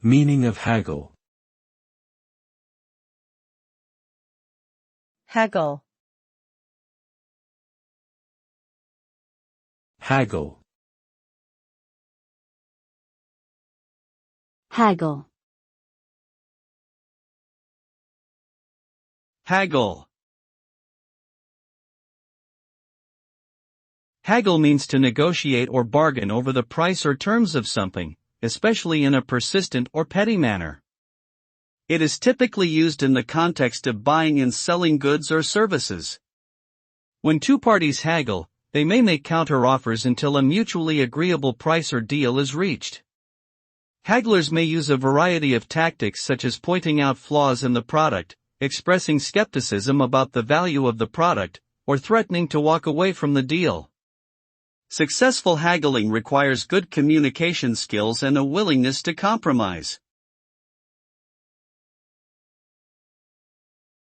Meaning of haggle. haggle, Haggle. haggle, Haggle. Haggle means to negotiate or bargain over the price or terms of something, especially in a persistent or petty manner. It is typically used in the context of buying and selling goods or services. When two parties haggle, they may make counter-offers until a mutually agreeable price or deal is reached. Hagglers may use a variety of tactics such as pointing out flaws in the product, expressing skepticism about the value of the product, or threatening to walk away from the deal. Successful haggling requires good communication skills and a willingness to compromise.